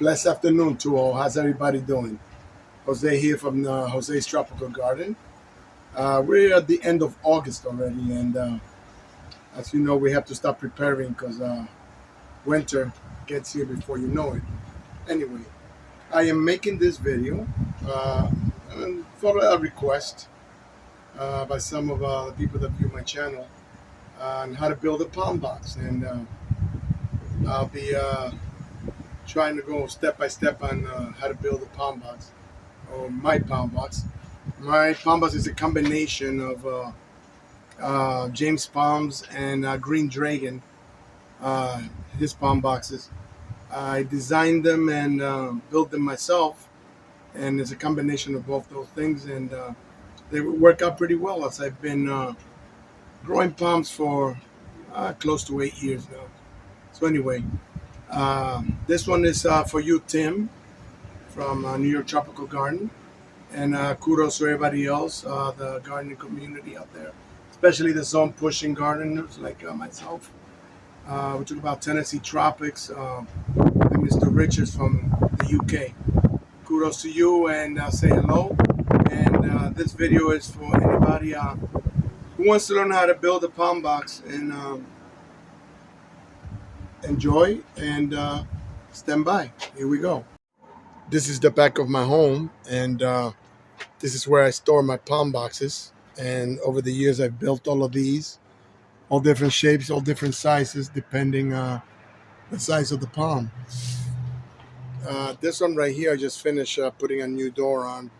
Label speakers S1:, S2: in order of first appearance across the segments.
S1: Blessed afternoon to all. How's everybody doing? Jose here from Jose's Tropical Garden. We're at the end of August already, and as you know, we have to start preparing because winter gets here before you know it. Anyway, I am making this video uh, for a request by some of the people that view my channel on how to build a palm box, and I'll be trying to go step by step on how to build a palm box or my palm box. My palm box is a combination of James Palms and Green Dragon, uh, his palm boxes. I designed them and built them myself, and it's a combination of both those things, and they work out pretty well as I've been growing palms for close to 8 years now. So anyway, this one is for you, Tim, from New York Tropical Garden. And kudos to everybody else, the gardening community out there, especially the zone pushing gardeners like myself. We talk about Tennessee Tropics and Mr. Richards from the UK. Kudos to you and say hello. And this video is for anybody who wants to learn how to build a palm box and enjoy and stand by. Here we go. This is the back of my home, and this is where I store my palm boxes. And over the years, I've built all of these, all different shapes, all different sizes, depending the size of the palm. This one right here, I just finished putting a new door on,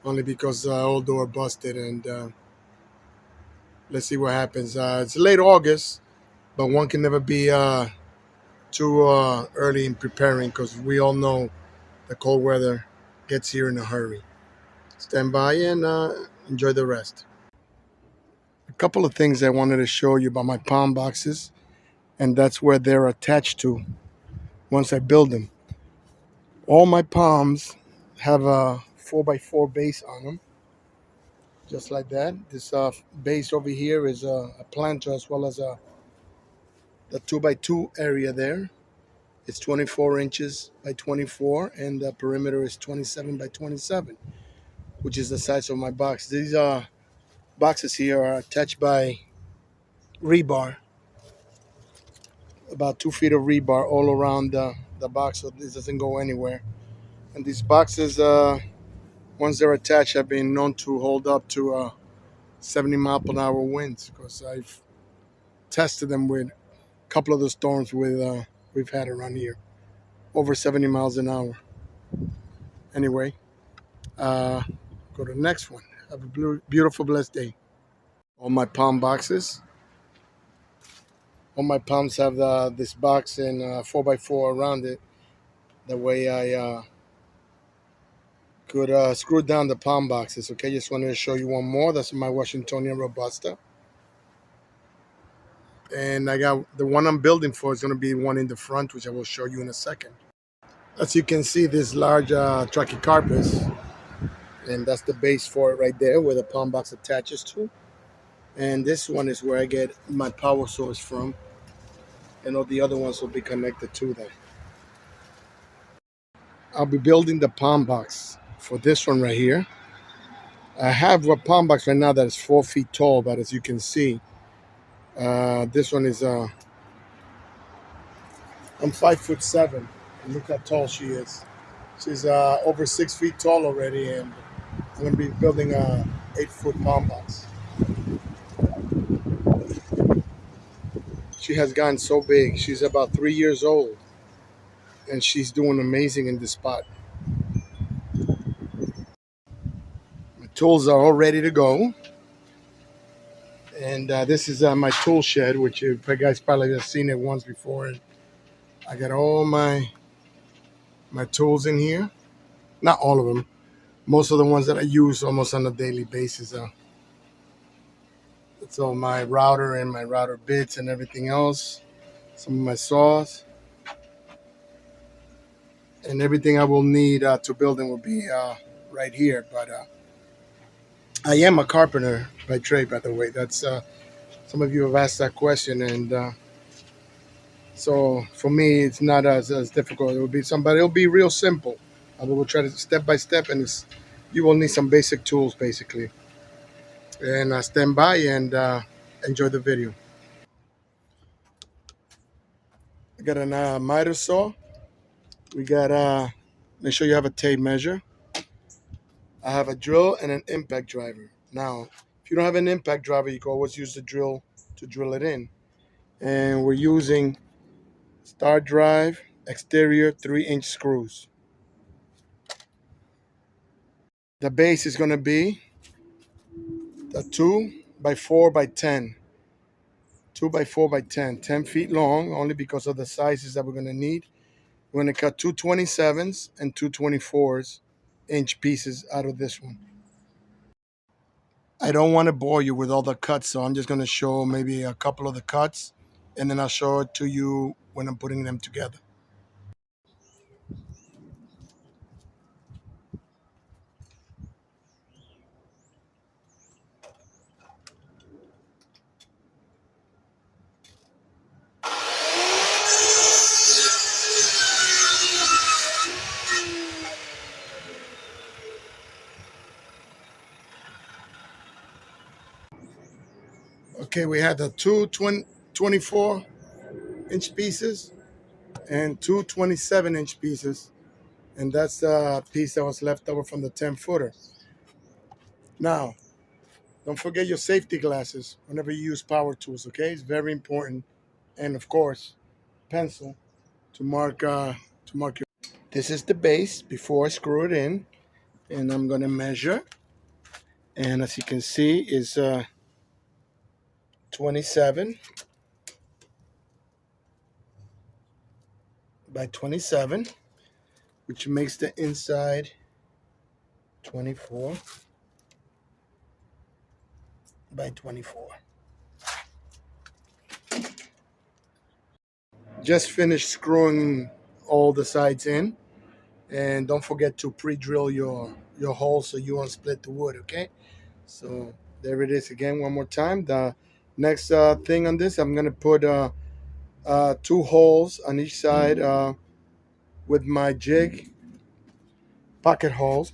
S1: only because the old door busted. And let's see what happens. It's late August, but one can never be too early in preparing, because we all know the cold weather gets here in a hurry. Stand by and enjoy the rest. A couple of things I wanted to show you about my palm boxes, and that's where they're attached to once I build them. All my palms have a 4x4 base on them, just like that. This base over here is a planter, as well as the 2x2 area there. It's 24 inches by 24, and the perimeter is 27 by 27, which is the size of my box. These boxes here are attached by rebar, about 2 feet of rebar all around the box, so this doesn't go anywhere. And these boxes, once they're attached, have been known to hold up to 70-mile-per-hour winds, because I've tested them with a couple of the storms we've had around here, over 70 miles an hour. Anyway, go to the next one. Have a beautiful, blessed day. All my palms have this box and 4x4 around it. That way I could screw down the palm boxes. Okay, just wanted to show you one more. That's my Washingtonian Robusta. And I got the one I'm building for is going to be one in the front, which I will show you in a second. As you can see, this large Trachycarpus, and that's the base for it right there, where the palm box attaches to. And this one is where I get my power source from, and all the other ones will be connected to that. I'll be building the palm box for this one right here. I have a palm box right now that is 4 feet tall, but as you can see, this one is I'm 5'7". And look how tall she is. She's over 6 feet tall already, and I'm going to be building a 8-foot palm box. She has gotten so big. She's about 3 years old, and she's doing amazing in this spot. My tools are all ready to go. And this is my tool shed, which you guys probably have seen it once before. And I got all my tools in here. Not all of them. Most of the ones that I use almost on a daily basis. It's all my router and my router bits and everything else. Some of my saws. And everything I will need to build them will be right here. But I am a carpenter by trade, by the way. That's some of you have asked that question, and So for me, it's not as difficult. It will be somebody. It'll be real simple. We will try to step by step, and you will need some basic tools basically. And stand by and enjoy the video. I got an miter saw. We got make sure you have a tape measure. I have a drill and an impact driver. Now, if you don't have an impact driver, you can always use the drill to drill it in. And we're using star drive exterior 3-inch screws. The base is going to be a 2 by 4 by 10. 2 by 4 by 10. 10 feet long, only because of the sizes that we're going to need. We're going to cut two 27s and two 24s inch pieces out of this one. I don't want to bore you with all the cuts, so I'm just going to show maybe a couple of the cuts, and then I'll show it to you when I'm putting them together. Okay, we had the two 24-inch pieces and two 27-inch pieces, and that's the piece that was left over from the 10-footer. Now, don't forget your safety glasses whenever you use power tools, okay? It's very important. And of course, pencil to mark your. This is the base before I screw it in, and I'm gonna measure. And as you can see, is 27 by 27, which makes the inside 24 by 24. Just finished screwing all the sides in, and don't forget to pre-drill your holes so you won't split the wood. Okay, so there it is again one more time. The next thing on this, I'm gonna put two holes on each side with my jig pocket holes,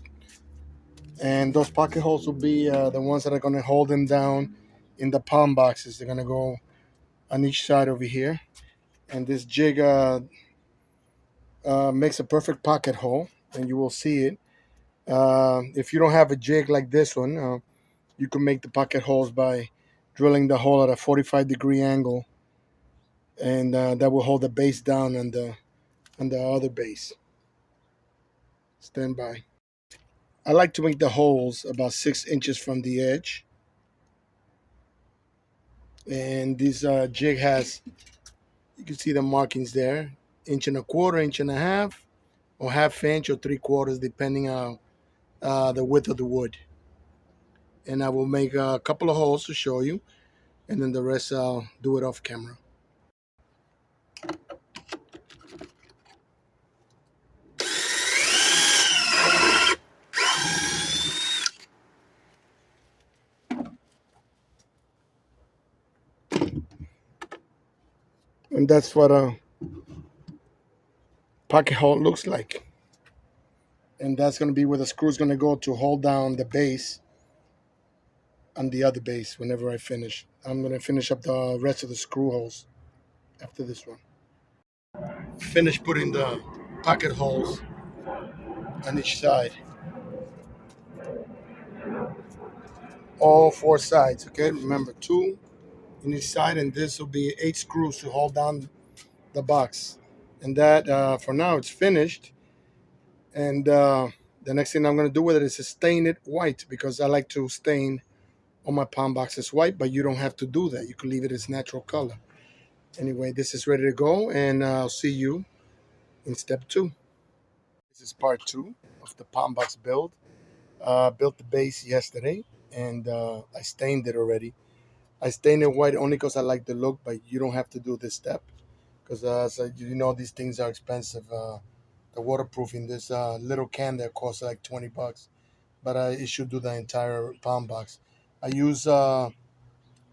S1: and those pocket holes will be the ones that are gonna hold them down in the palm boxes. They're gonna go on each side over here, and this jig makes a perfect pocket hole, and you will see it. If you don't have a jig like this one, you can make the pocket holes by drilling the hole at a 45-degree angle, and that will hold the base down on the other base. Stand by. I like to make the holes about 6 inches from the edge, and this jig has, you can see the markings there, inch and a quarter, inch and a half, or half inch or 3/4, depending on the width of the wood. And I will make a couple of holes to show you, and then the rest I'll do it off camera. And that's what a pocket hole looks like. And that's going to be where the screw is going to go to hold down the base on the other base whenever I finish. I'm going to finish up the rest of the screw holes after this one. Finish putting the pocket holes on each side. All four sides, okay? Remember, two in each side, and this will be 8 screws to hold down the box. And that, for now, it's finished. And the next thing I'm going to do with it is to stain it white, because I like to stain all my palm boxes white, but you don't have to do that. You can leave it its natural color. Anyway, this is ready to go, and I'll see you in step 2. This is part 2 of the palm box build. Built the base yesterday, and I stained it already. I stained it white only because I like the look, but you don't have to do this step, because so you know these things are expensive. The waterproofing, this little can there costs like $20, but it should do the entire palm box. I use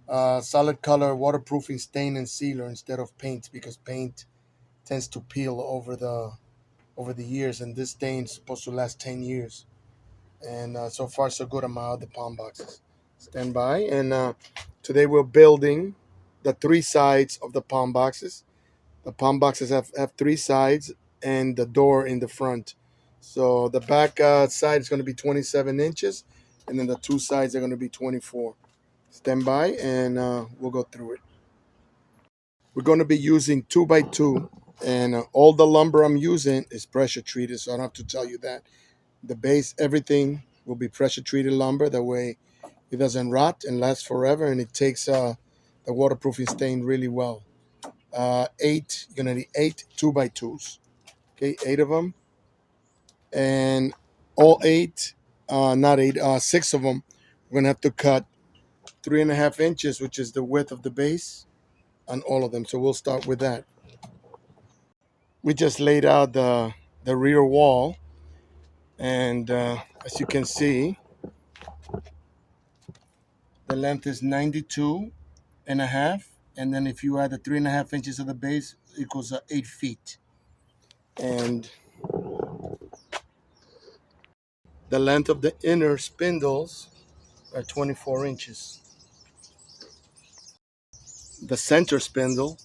S1: solid color waterproofing stain and sealer instead of paint, because paint tends to peel over the years, and this stain is supposed to last 10 years. And so far so good on my other palm boxes. Stand by. And today we're building the three sides of the palm boxes. The palm boxes have three sides and the door in the front. So the back side is going to be 27 inches, and then the two sides are going to be 24. Stand by, and we'll go through it. We're going to be using 2x2, and all the lumber I'm using is pressure treated, so I don't have to tell you that. The base, everything will be pressure treated lumber. That way it doesn't rot and lasts forever, and it takes the waterproofing stain really well. You're going to need 8 2x2s. Okay, 8 of them. And all eight, not eight, six of them, we're going to have to cut 3.5 inches, which is the width of the base, on all of them. So we'll start with that. We just laid out the rear wall, and as you can see, the length is 92.5, and then if you add the 3.5 inches of the base, equals 8 feet. And the length of the inner spindles are 24 inches. The center spindle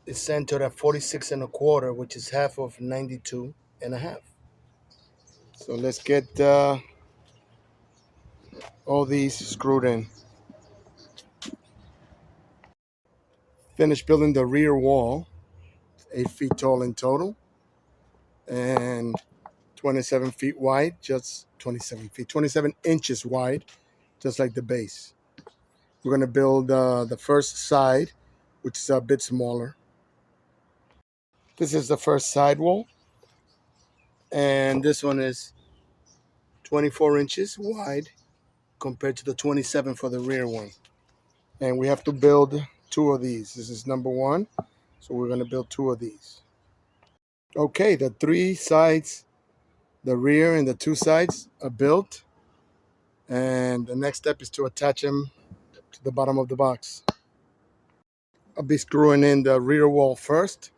S1: is centered at 46.25, which is half of 92.5. So let's get all these screwed in. Finish building the rear wall, 8 feet tall in total, and 27 feet wide, just 27 inches wide, just like the base. We're going to build the first side, which is a bit smaller. This is the first side wall, and this one is 24 inches wide compared to the 27 for the rear one. And we have to build two of these. This is number one, so we're going to build two of these. Okay, the three sides, the rear and the two sides, are built, and the next step is to attach them to the bottom of the box. I'll be screwing in the rear wall first.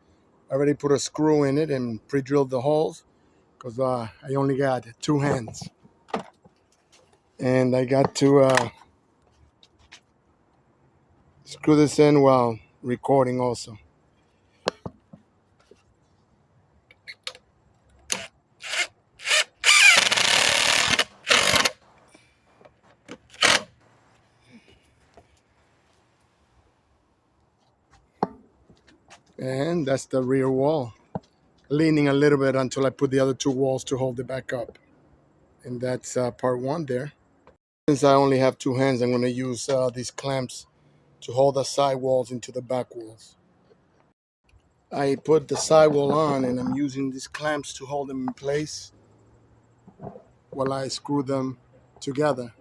S1: I already put a screw in it and pre-drilled the holes, because I only got two hands. And I got to screw this in while recording also. And that's the rear wall. Leaning a little bit until I put the other two walls to hold it back up. And that's part one there. Since I only have two hands, I'm going to use these clamps to hold the side walls into the back walls. I put the sidewall on, and I'm using these clamps to hold them in place while I screw them together.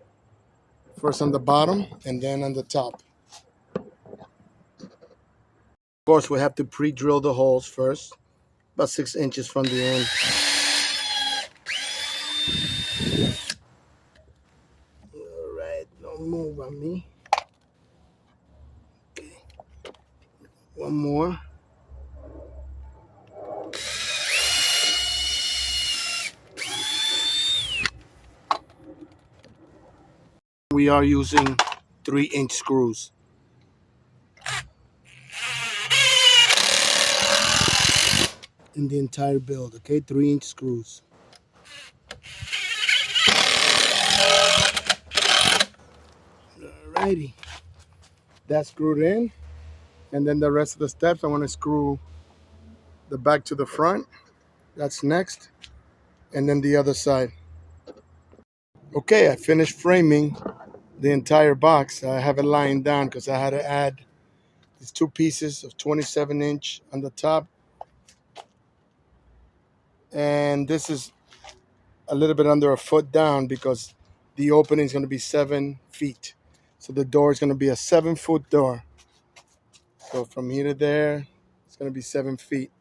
S1: First on the bottom and then on the top. Of course, we have to pre-drill the holes first, about 6 inches from the end. All right, don't move on me. Okay, one more. We are using 3-inch screws. In the entire build, okay? 3-inch screws. Alrighty. That's screwed in. And then the rest of the steps, I want to screw the back to the front. That's next. And then the other side. Okay, I finished framing the entire box. I have it lying down because I had to add these two pieces of 27-inch on the top. And this is a little bit under a foot down because the opening is going to be 7 feet. So the door is going to be a 7-foot door. So from here to there, it's going to be 7 feet.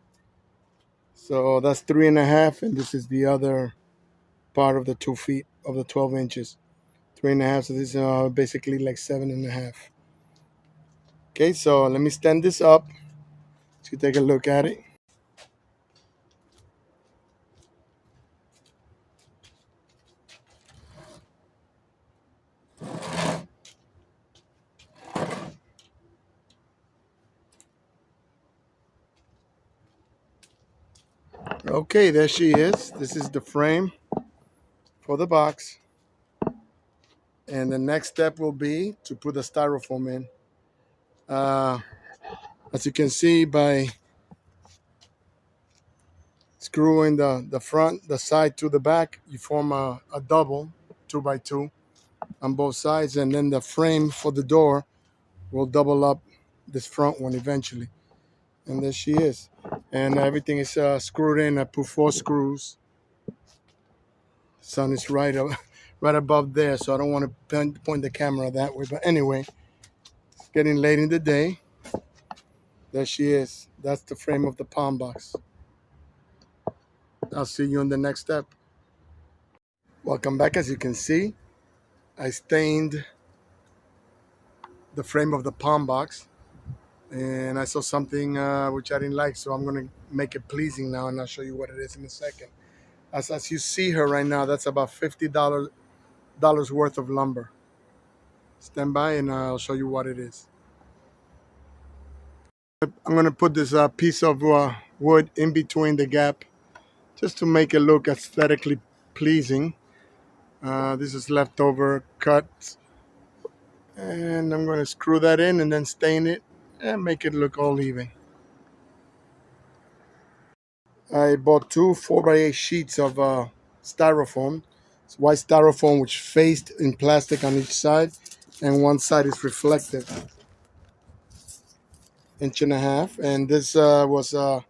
S1: So that's 3.5, and this is the other part of the 2 feet of the 12 inches. 3.5. So this is basically like 7.5. Okay, so let me stand this up to take a look at it. Okay, there she is. This is the frame for the box. And the next step will be to put the styrofoam in. Uh, as you can see by screwing the front, the side to the back, you form a double 2x2 on both sides. And then the frame for the door will double up this front one eventually. And there she is. And everything is screwed in. I put 4 screws. Sun is right up, right above there, so I don't want to point the camera that way. But anyway, it's getting late in the day. There she is. That's the frame of the palm box. I'll see you in the next step. Welcome back. As you can see, I stained the frame of the palm box, and I saw something which I didn't like, so I'm going to make it pleasing now, and I'll show you what it is in a second. As you see her right now, that's about $50 worth of lumber. Stand by, and I'll show you what it is. I'm going to put this piece of wood in between the gap just to make it look aesthetically pleasing. This is leftover cut, and I'm going to screw that in and then stain it and make it look all even. I bought 2 4x8 sheets of styrofoam. It's white styrofoam which faced in plastic on each side, and one side is reflective. 1.5 inches, and this was about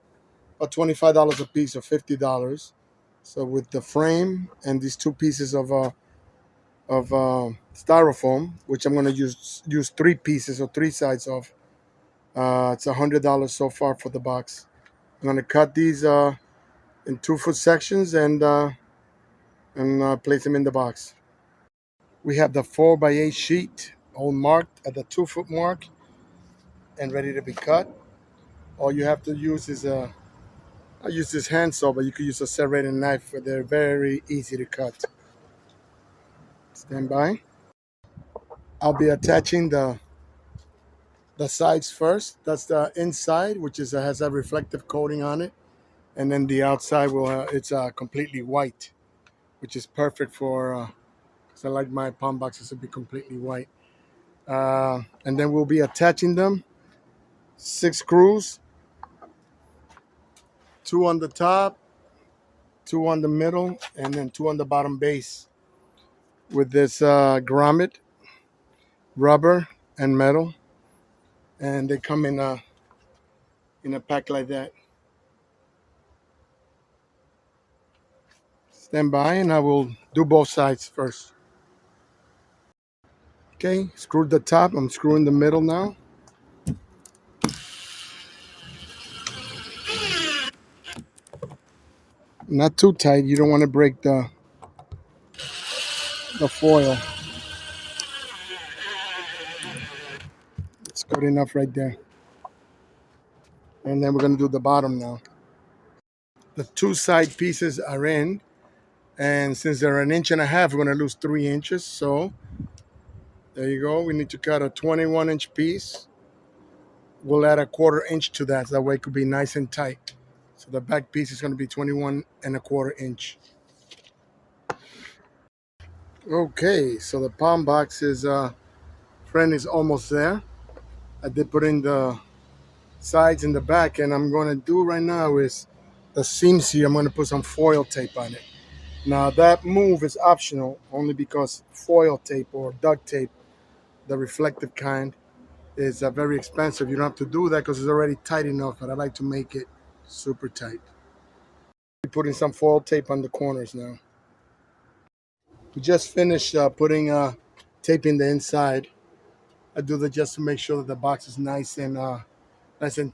S1: $25 a piece, or $50. So with the frame and these 2 pieces of styrofoam, which I'm going to use 3 pieces or 3 sides of, it's $100 so far for the box. I'm going to cut these in 2-foot sections and place them in the box. We have the 4x8 sheet all marked at the 2-foot mark and ready to be cut. All you have to use is I use this handsaw, but you could use a serrated knife. They're very easy to cut. Stand by. I'll be attaching the sides first. That's the inside, which is has a reflective coating on it, and then the outside will it's completely white, which is perfect for because I like my palm boxes to be completely white. And then we'll be attaching them 6 screws, 2 on the top, 2 on the middle, and then 2 on the bottom base with this grommet, rubber and metal, and they come in a pack like that. Stand by, and I will do both sides first. Okay, screwed the top. I'm screwing the middle now. Not too tight. You don't want to break the foil. It's good enough right there. And then we're going to do the bottom now. The 2 side pieces are in, and since they're 1.5 inches, we're going to lose 3 inches. So there you go. We need to cut a 21-inch piece. We'll add a 1/4 inch to that. So that way it could be nice and tight. So the back piece is going to be 21 1/4 inch. Okay, so the palm box is friend is almost there. I did put in the sides in the back, and I'm going to do right now is the seams here. I'm going to put some foil tape on it. Now that move is optional only because foil tape or duct tape, the reflective kind, is very expensive. You don't have to do that because it's already tight enough, but I like to make it super tight. We're putting some foil tape on the corners now. We just finished putting tape in the inside. I do that just to make sure that the box is nice and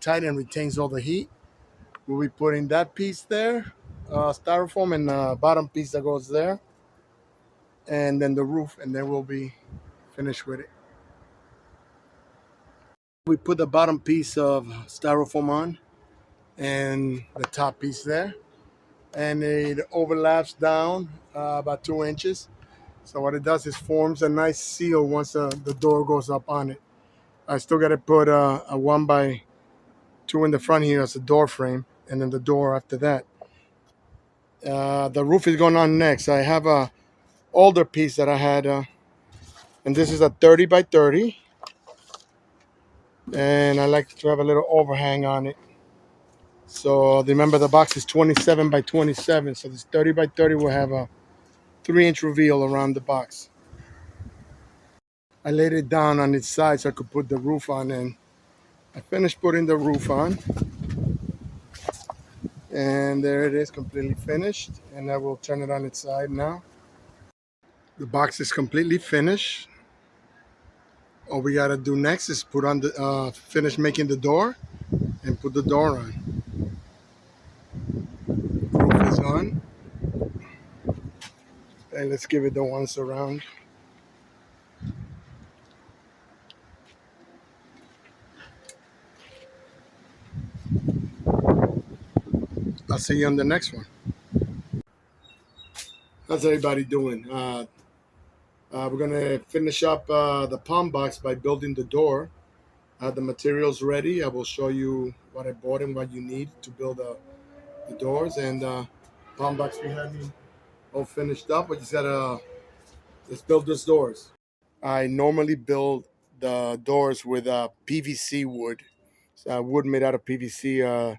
S1: tight and retains all the heat. We'll be putting that piece there, styrofoam, and the bottom piece that goes there, and then the roof, and then we'll be finished with it. We put the bottom piece of styrofoam on and the top piece there, and it overlaps down about 2 inches. So what it does is forms a nice seal once the door goes up on it. I still got to put a 1x2 in the front here as a door frame, and then the door after that. The roof is going on next. I have a older piece that I had, and this is a 30 by 30, and I like to have a little overhang on it. So remember the box is 27 by 27, so this 30 by 30 will have a 3-inch reveal around the box. I laid it down on its side so I could put the roof on, and I finished putting the roof on, and there it is, completely finished. And I will turn it on its side now. The box is completely finished. All we gotta do next is put on the finish making the door and put the door on. Roof is on, and let's give it the once around. I'll see you on the next one. How's everybody doing? We're gonna finish up the palm box by building the door. I have the materials ready. I will show you what I bought and what you need to build the doors, and palm box behind me all finished up. We just gotta let's build these doors. I normally build the doors with PVC wood, wood made out of PVC,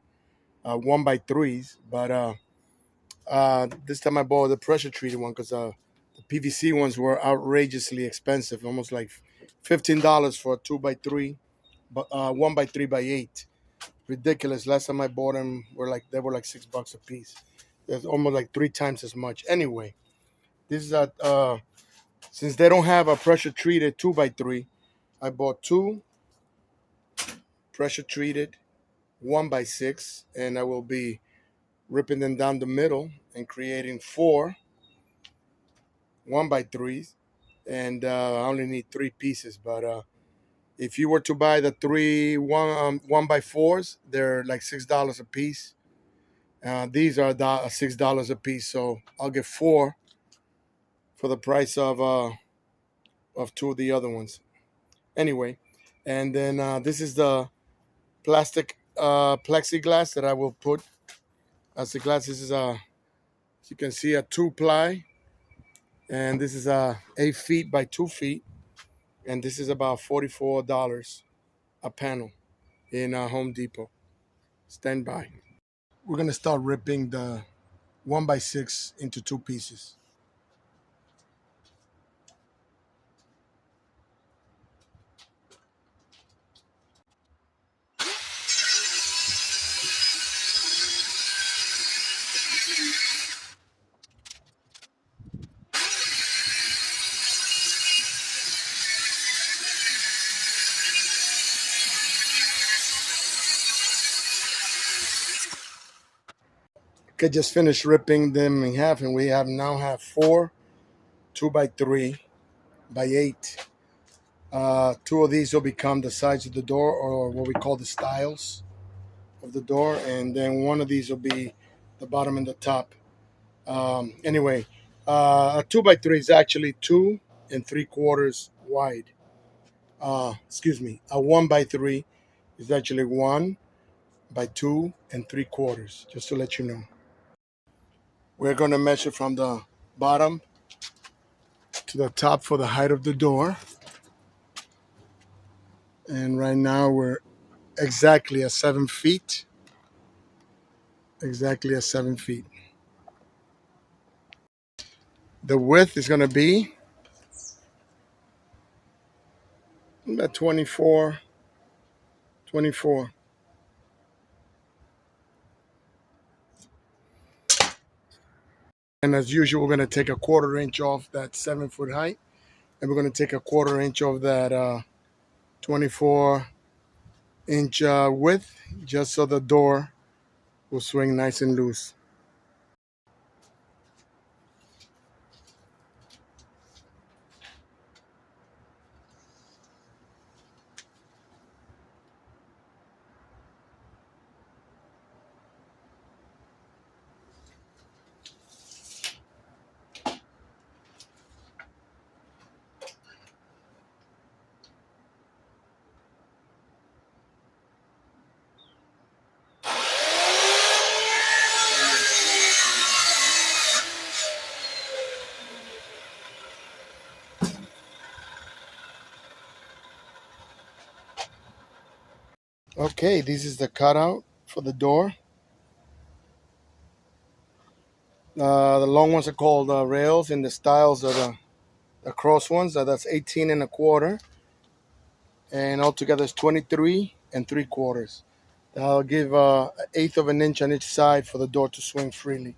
S1: 1x3s. But this time I bought the pressure treated one because the PVC ones were outrageously expensive, almost like $15 for a 2x3, but 1x3x8. Ridiculous. Last time I bought them they were like $6 a piece. It's almost like 3 times as much. Anyway, this is a since they don't have a pressure treated 2x3, I bought two pressure treated 1x6, and I will be ripping them down the middle and creating four 1x3s. And I only need 3 pieces. But if you were to buy the 1x4s, they're like $6 a piece. These are $6 a piece, so I'll get four for the price of two of the other ones. Anyway, and then this is the plastic plexiglass that I will put as the glass. This is as you can see, a 2-ply, and this is 8 feet by 2 feet, and this is about $44 a panel in Home Depot. Stand by. We're gonna start ripping the 1x6 into 2 pieces. Okay, just finished ripping them in half, and we now have four 2x3x8. Two of these will become the sides of the door, or what we call the stiles of the door, and then one of these will be the bottom and the top. Anyway, a 2x3 is actually 2 3/4 wide. Excuse me, a 1x3 is actually 1 by 2 3/4. Just to let you know, we're going to measure from the bottom to the top for the height of the door, and right now we're exactly at 7 feet. Exactly at 7 feet. The width is going to be about 24. And as usual, we're going to take a 1/4 inch off that 7 foot height, and we're going to take a 1/4 inch of that 24-inch width, just so the door will swing nice and loose. Okay, this is the cutout for the door. The long ones are called rails, and the styles are the cross ones. That's 18 and a quarter, and altogether it's 23 and 3/4. That'll give an eighth of an inch on each side for the door to swing freely.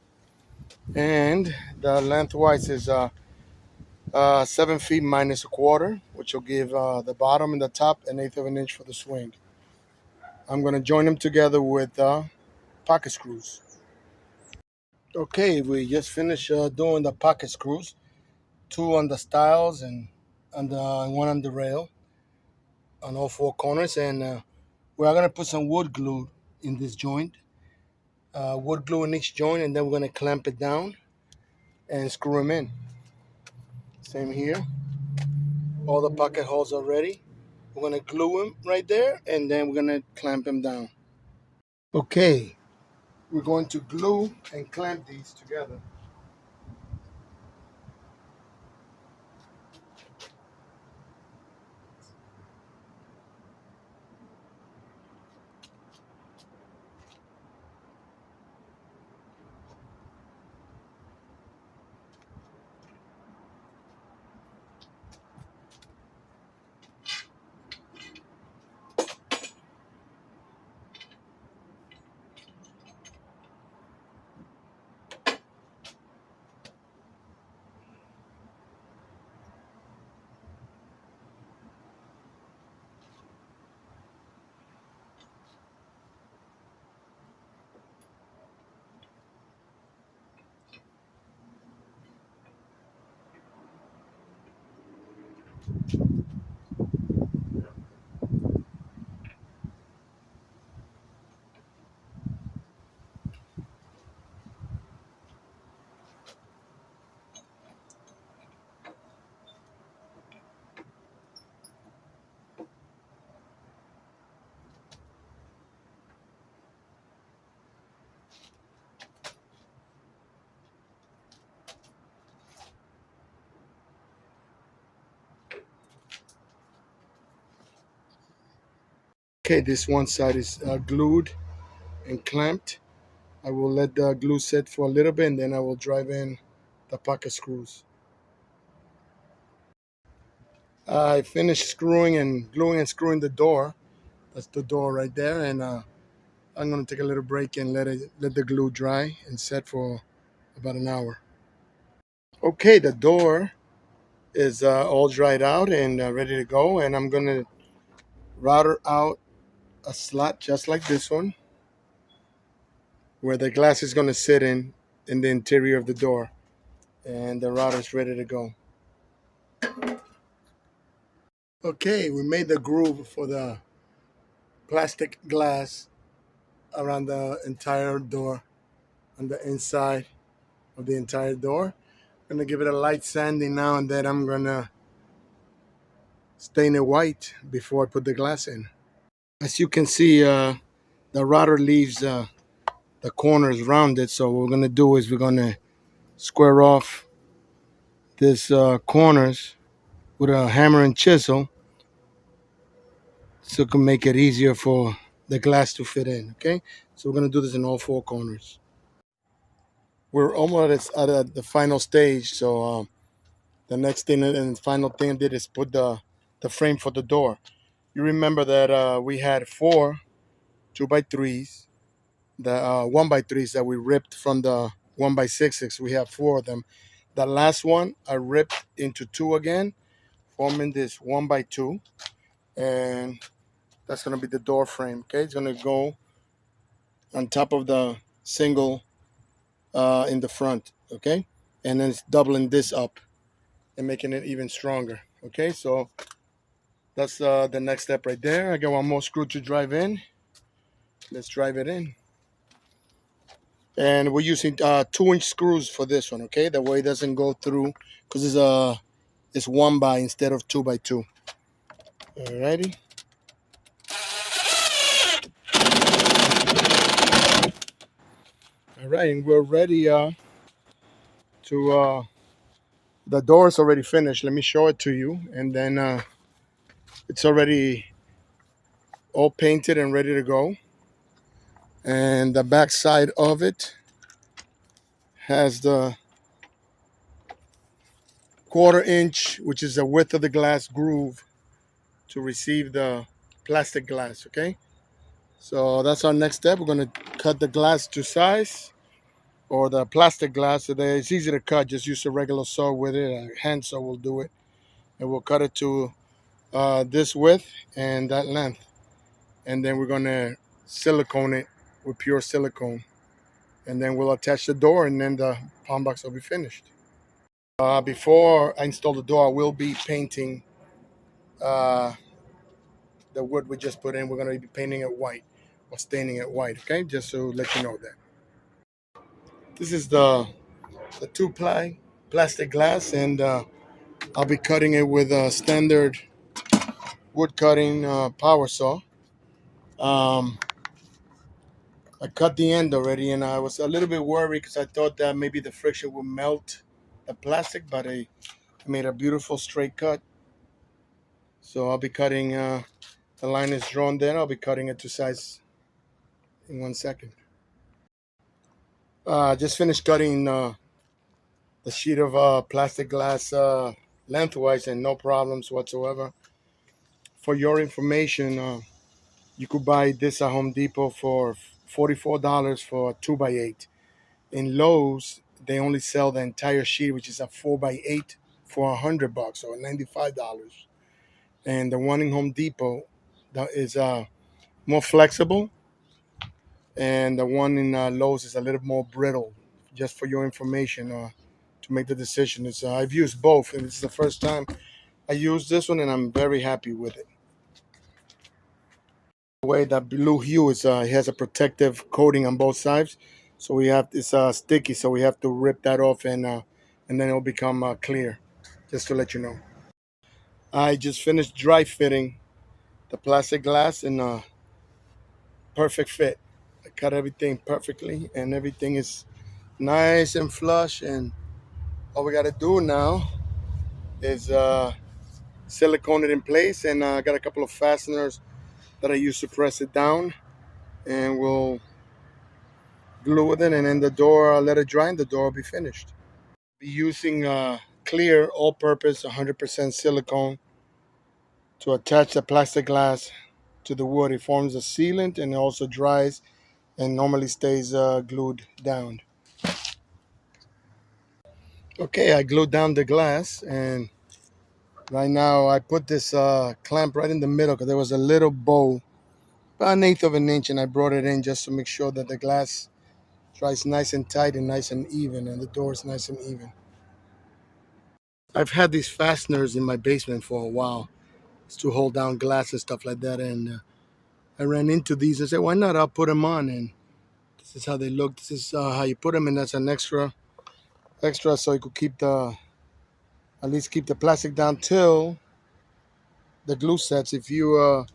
S1: And the lengthwise is 7 feet minus a quarter, which will give the bottom and the top an eighth of an inch for the swing. I'm going to join them together with pocket screws. Okay, we just finished doing the pocket screws, two on the stiles and one on the rail on all four corners. And we are going to put some wood glue in this joint, wood glue in each joint, and then we're going to clamp it down and screw them in. Same here. All the pocket holes are ready. We're going to glue them right there, and then we're going to clamp them down. Okay, we're going to glue and clamp these together. Okay, this one side is glued and clamped. I will let the glue set for a little bit, and then I will drive in the pocket screws. I finished screwing and gluing and screwing the door. That's the door right there, and I'm gonna take a little break and let the glue dry and set for about an hour. Okay, the door is all dried out and ready to go, and I'm gonna router out a slot just like this one, where the glass is gonna sit in the interior of the door, and the router is ready to go. Okay, we made the groove for the plastic glass around the entire door, on the inside of the entire door. I'm gonna give it a light sanding now, and then I'm gonna stain it white before I put the glass in. As you can see, the router leaves the corners rounded. So what we're gonna do is we're gonna square off this corners with a hammer and chisel, so it can make it easier for the glass to fit in. Okay, so we're gonna do this in all four corners. We're almost at the final stage. So the next thing and final thing I did is put the frame for the door. You remember that we had four 2x3s, the 1x3s that we ripped from the 1x6s. We have four of them. The last one I ripped into two again, forming this 1x2, and that's gonna be the door frame. Okay, it's gonna go on top of the single in the front. Okay, and then it's doubling this up and making it even stronger. Okay, so that's the next step right there. I got one more screw to drive in. Let's drive it in. And we're using 2-inch screws for this one. Okay, that way it doesn't go through, because it's 1x instead of 2x2. Alrighty. All right, and we're ready to. The door is already finished. Let me show it to you, and then it's already all painted and ready to go. And the back side of it has the 1/4 inch, which is the width of the glass groove to receive the plastic glass. Okay, so that's our next step. We're going to cut the glass to size, or the plastic glass. So that it's easy to cut. Just use a regular saw with it. A hand saw will do it, and we'll cut it to this width and that length. And then we're going to silicone it with pure silicone, and then we'll attach the door, and then the palm box will be finished. Before I install the door, I will be painting uh, the wood we just put in. We're going to be painting it white or staining it white. Okay, just to let you know that. This is the 2-ply plastic glass, and I'll be cutting it with a standard wood cutting power saw. Um, I cut the end already, and I was a little bit worried because I thought that maybe the friction would melt the plastic, but I made a beautiful straight cut. So I'll be cutting. The line is drawn there. I'll be cutting it to size in 1 second. Just finished cutting the sheet of plastic glass lengthwise, and no problems whatsoever. For your information, you could buy this at Home Depot for $44 for a 2x8. In Lowe's, they only sell the entire sheet, which is a 4x8, for $100 or $95. And the one in Home Depot that is more flexible, and the one in Lowe's is a little more brittle. Just for your information, to make the decision, is I've used both, and this is the first time I used this one, and I'm very happy with it. The way that blue hue is, it has a protective coating on both sides, so we have it's sticky, so we have to rip that off, and then it'll become clear. Just to let you know, I just finished dry fitting the plastic glass, and perfect fit. I cut everything perfectly, and everything is nice and flush. And all we got to do now is silicone it in place, and I got a couple of fasteners that I use to press it down, and we'll glue it in, and then the door, I'll let it dry, and the door will be finished. Be using clear all-purpose 100% silicone to attach the plastic glass to the wood. It forms a sealant, and it also dries and normally stays glued down. Okay, I glued down the glass, and right now I put this clamp right in the middle because there was a little bow, about 1/8 of an inch, and I brought it in just to make sure that the glass dries nice and tight and nice and even, and the door is nice and even. I've had these fasteners in my basement for a while. It's to hold down glass and stuff like that, and I ran into these and said, why not? I'll put them on, and this is how they look. This is how you put them, and that's an extra, so you could keep at least keep the plastic down till the glue sets. If you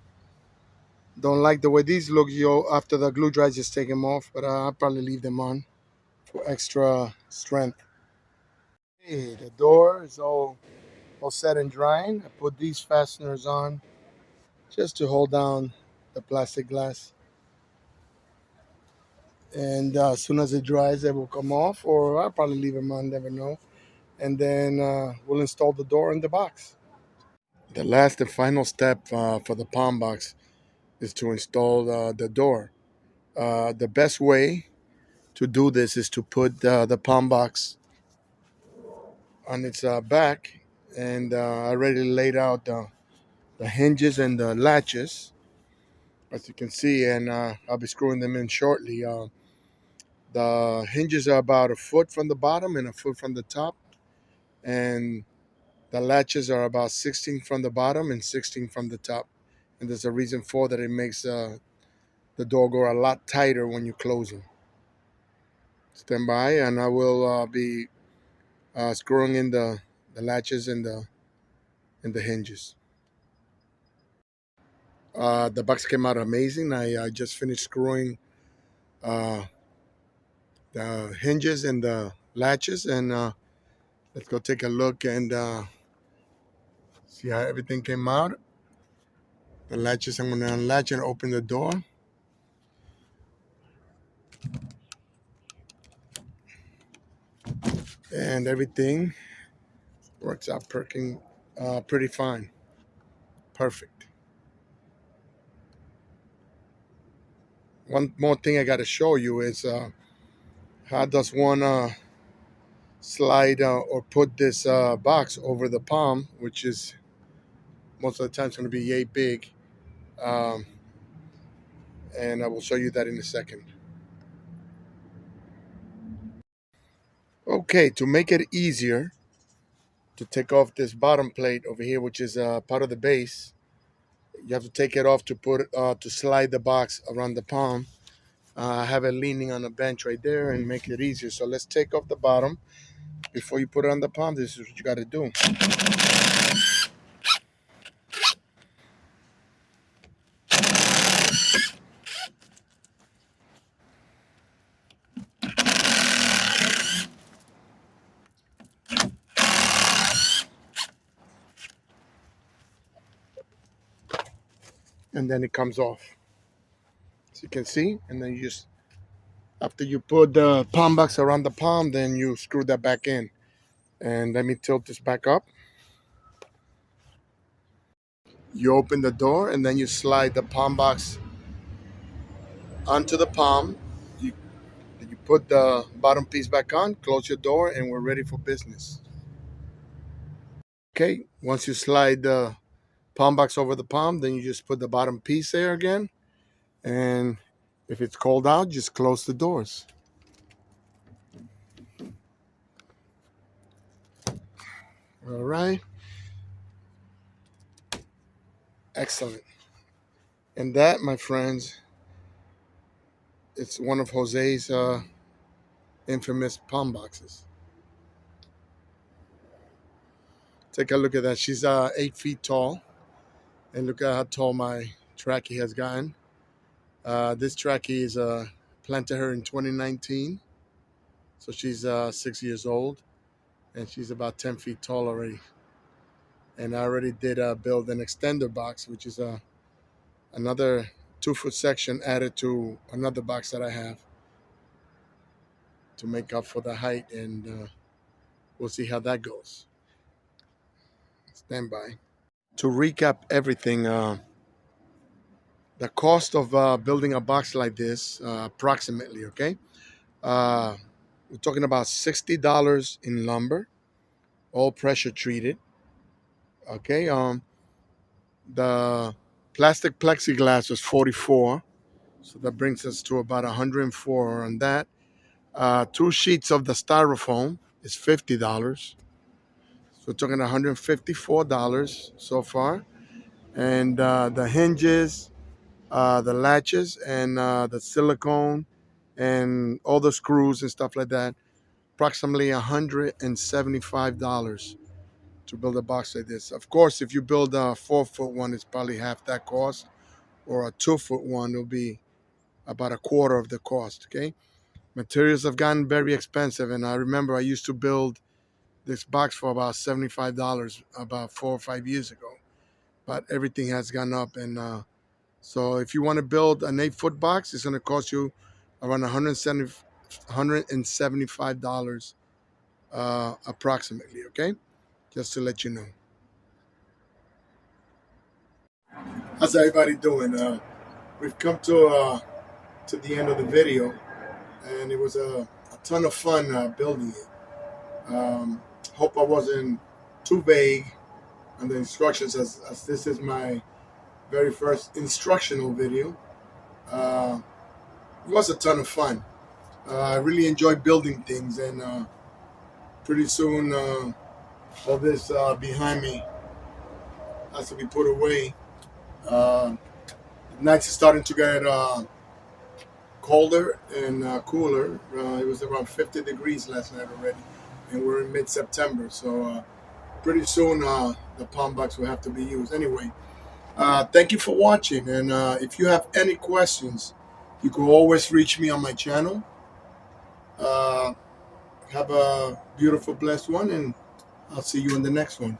S1: don't like the way these look, you after the glue dries, just take them off. But I'll probably leave them on for extra strength. Hey, the door is all set and drying. I put these fasteners on just to hold down the plastic glass. And as soon as it dries, it will come off, or I'll probably leave them on, never know. And then we'll install the door in the box. The last and final step for the palm box is to install the door. The best way to do this is to put the palm box on its back, and I already laid out the hinges and the latches, as you can see, and I'll be screwing them in shortly. The hinges are about 1 foot from the bottom and 1 foot from the top, and the latches are about 16 from the bottom and 16 from the top. And there's a reason for that. It makes the door go a lot tighter when you close it. Stand by, and I will be screwing in the latches and the hinges. The box came out amazing. I just finished screwing uh, the hinges and the latches, and let's go take a look and see how everything came out. The latches, I'm going to unlatch and open the door. And everything works out pretty fine. Perfect. One more thing I got to show you is how does one slide or put this box over the palm, which is most of the time it's going to be yay big. Um, and I will show you that in a second. Okay, to make it easier to take off this bottom plate over here, which is part of the base, you have to take it off to to slide the box around the palm. I have it leaning on a bench right there and make it easier. So let's take off the bottom before you put it on the palm. This is what you got to do. And then it comes off. So you can see, and then you just, after you put the palm box around the palm, then you screw that back in. And let me tilt this back up. You open the door and then you slide the palm box onto the palm. You put the bottom piece back on, close your door, and we're ready for business. Okay, once you slide the palm box over the palm, then you just put the bottom piece there again. And if it's cold out, just close the doors. All right. Excellent. And that, my friends, it's one of Jose's infamous palm boxes. Take a look at that. She's 8 feet tall. And look at how tall my trachea has gotten. This trachea is planted her in 2019. So she's 6 years old. And she's about 10 feet tall already. And I already did build an extender box, which is another 2-foot section added to another box that I have to make up for the height. And we'll see how that goes. Stand by. To recap everything, the cost of building a box like this, approximately, okay? We're talking about $60 in lumber, all pressure treated. Okay. The plastic plexiglass was 44, so that brings us to about 104 on that. 2 sheets of the styrofoam is $50. So we're talking $154 so far. And the hinges, the latches, and the silicone, and all the screws and stuff like that, approximately $175 to build a box like this. Of course, if you build a 4-foot one, it's probably half that cost, or a 2-foot one, it'll be about a quarter of the cost. Okay, materials have gotten very expensive, and I remember I used to build this box for about $75 about 4 or 5 years ago, but everything has gone up. And so if you want to build an 8-foot box, it's going to cost you around $175 approximately. Okay, just to let you know. How's everybody doing? We've come to the end of the video, and it was a ton of fun building it. Hope I wasn't too vague on the instructions, as this is my very first instructional video. It was a ton of fun. I really enjoy building things, and pretty soon all this behind me has to be put away. Nights are starting to get colder and cooler. It was around 50 degrees last night already, and we're in mid-September, so pretty soon the palm box will have to be used. Anyway, thank you for watching, and if you have any questions, you can always reach me on my channel. Have a beautiful, blessed one, and I'll see you in the next one.